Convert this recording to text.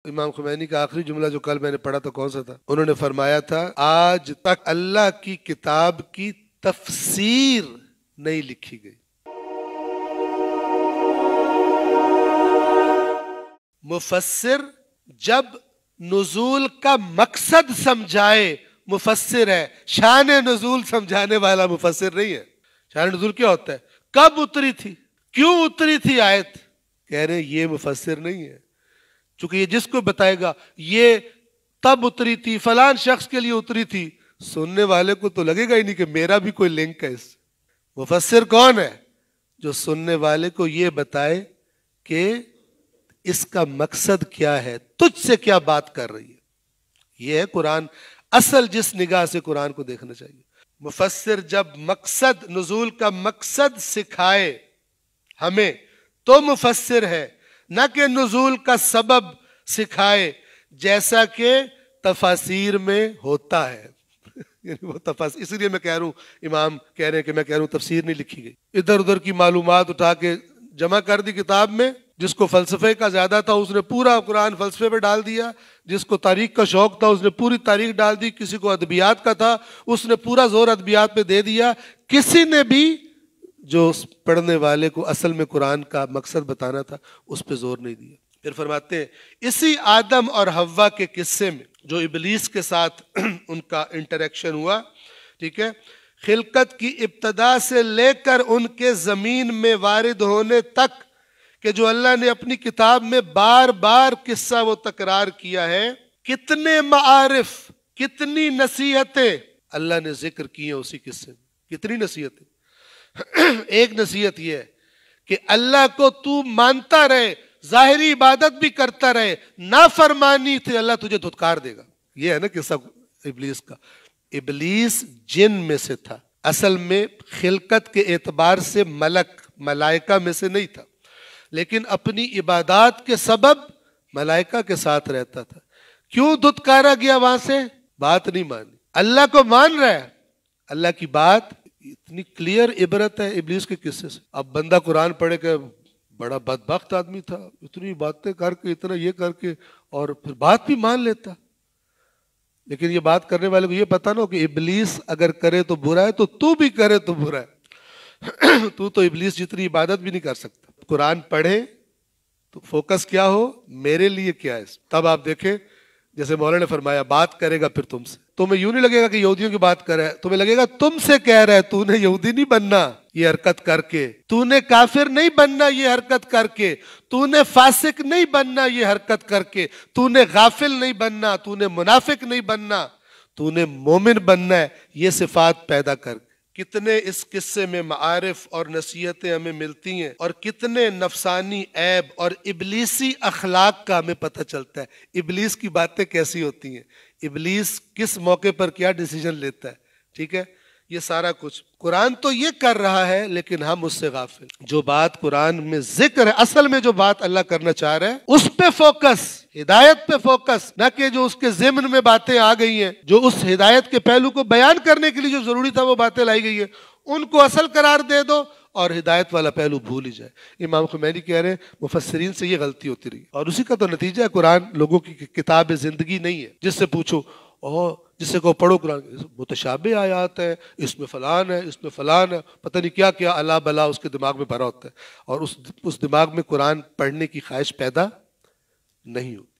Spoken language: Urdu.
امام خمینی کا آخری جملہ جو کل میں نے پڑھا تھا کون سا تھا؟ انہوں نے فرمایا تھا آج تک اللہ کی کتاب کی تفسیر نہیں لکھی گئی۔ مفسر جب نزول کا مقصد سمجھائے مفسر ہے، شان نزول سمجھانے والا مفسر نہیں ہے۔ شان نزول کیا ہوتا ہے؟ کب اتری تھی، کیوں اتری تھی آیت؟ کہہ رہے ہیں یہ مفسر نہیں ہے، چونکہ یہ جس کو بتائے گا یہ تب اتری تھی، فلان شخص کے لیے اتری تھی، سننے والے کو تو لگے گا ہی نہیں کہ میرا بھی کوئی لنک ہے اس سے۔ مفسر کون ہے؟ جو سننے والے کو یہ بتائے کہ اس کا مقصد کیا ہے، تجھ سے کیا بات کر رہی ہے۔ یہ ہے قرآن، اصل جس نگاہ سے قرآن کو دیکھنا چاہیے۔ مفسر جب مقصد، نزول کا مقصد سکھائے ہمیں تو مفسر ہے، نہ کہ نزول کا سبب سکھائے جیسا کہ تفاسیر میں ہوتا ہے۔ وہ تفاسیر، اس لیے میں کہہ رہا ہوں، امام کہہ رہے ہیں کہ میں کہہ رہا ہوں تفسیر نہیں لکھی گئی، ادھر ادھر کی معلومات اٹھا کے جمع کر دی کتاب میں۔ جس کو فلسفے کا زیادہ تھا اس نے پورا قرآن فلسفے پہ ڈال دیا، جس کو تاریخ کا شوق تھا اس نے پوری تاریخ ڈال دی، کسی کو ادبیات کا تھا اس نے پورا زور ادبیات پہ دے دیا۔ کسی نے بھی جو پڑھنے والے کو اصل میں قرآن کا مقصد بتانا تھا اس پہ زور نہیں دیا۔ پھر فرماتے ہیں اسی آدم اور حوا کے قصے میں جو ابلیس کے ساتھ ان کا انٹریکشن ہوا، ٹھیک ہے، خلقت کی ابتدا سے لے کر ان کے زمین میں وارد ہونے تک کہ جو اللہ نے اپنی کتاب میں بار بار قصہ وہ تکرار کیا ہے، کتنے معارف، کتنی نصیحتیں اللہ نے ذکر کی ہیں اسی قصے میں۔ کتنی نصیحتیں؟ ایک نصیحت یہ ہے کہ اللہ کو تو مانتا رہے، ظاہری عبادت بھی کرتا رہے، نافرمانی تھے اللہ تجھے دھتکار دے گا۔ یہ ہے نا قصہ ابلیس کا۔ ابلیس جن میں سے تھا، اصل میں خلقت کے اعتبار سے ملائکہ میں سے نہیں تھا، لیکن اپنی عبادات کے سبب ملائکہ کے ساتھ رہتا تھا۔ کیوں دھتکارا گیا وہاں سے؟ بات نہیں مانی۔ اللہ کو مان رہا ہے، اللہ کی بات اتنی کلیئر عبرت ہے ابلیس کے قصے سے۔ اب بندہ قرآن پڑھے کہ بڑا بدبخت آدمی تھا، اتنی باتیں کر کے، اتنا یہ کر کے، اور پھر بات بھی مان لیتا۔ لیکن یہ بات کرنے والے کو یہ پتا نہ ہو کہ ابلیس اگر کرے تو برا ہے تو بھی کرے تو برا ہے۔ تو ابلیس جتنی عبادت بھی نہیں کر سکتا۔ قرآن پڑھے تو فوکس کیا ہو، میرے لیے کیا ہے، تب آپ دیکھیں جیسے مولانا نے فرمایا بات کرے گا پھر تم سے، تمہیں یوں نہیں لگے گا کہ یہودیوں کی بات کر رہا ہے، تمہیں لگے گا تم سے کہہ رہا ہے، تو نے یہودی نہیں بننا یہ حرکت کر کے، تو نے کافر نہیں بننا یہ حرکت کر کے، تو نے فاسق نہیں بننا یہ حرکت کر کے، تو نے غافل نہیں بننا، تو نے منافق نہیں بننا، تو نے مومن بننا ہے، یہ صفات پیدا کر کے۔ کتنے اس قصے میں معارف اور نصیحتیں ہمیں ملتی ہیں، اور کتنے نفسانی عیب اور ابلیسی اخلاق کا ہمیں پتہ چلتا ہے۔ ابلیس کی باتیں کیسی ہوتی ہیں، ابلیس کس موقع پر کیا ڈیسیجن لیتا ہے، ٹھیک ہے، یہ سارا کچھ قرآن تو یہ کر رہا ہے لیکن ہم اس سے غافل۔ جو بات قرآن میں ذکر ہے، اصل میں جو بات اللہ کرنا چاہ رہا ہے اس پہ فوکس، ہدایت پہ فوکس، نہ کہ جو اس کے ضمن میں باتیں آ گئی ہیں، جو اس ہدایت کے پہلو کو بیان کرنے کے لیے جو ضروری تھا وہ باتیں لائی گئی ہیں، ان کو اصل قرار دے دو اور ہدایت والا پہلو بھول ہی جائے۔ امام خمینی کہہ رہے ہیں مفسرین سے یہ غلطی ہوتی رہی، اور اسی کا تو نتیجہ ہے قرآن لوگوں کی کتاب زندگی نہیں ہے۔ جس سے پوچھو جس سے کہو پڑھو قرآن، متشابہ آیات ہے، اس میں فلان ہے، اس میں فلان ہے، پتہ نہیں کیا کیا اللہ بلا اس کے دماغ میں بھرا ہوتا ہے، اور اس دماغ میں قرآن پڑھنے کی خواہش پیدا نہیں ہوتی۔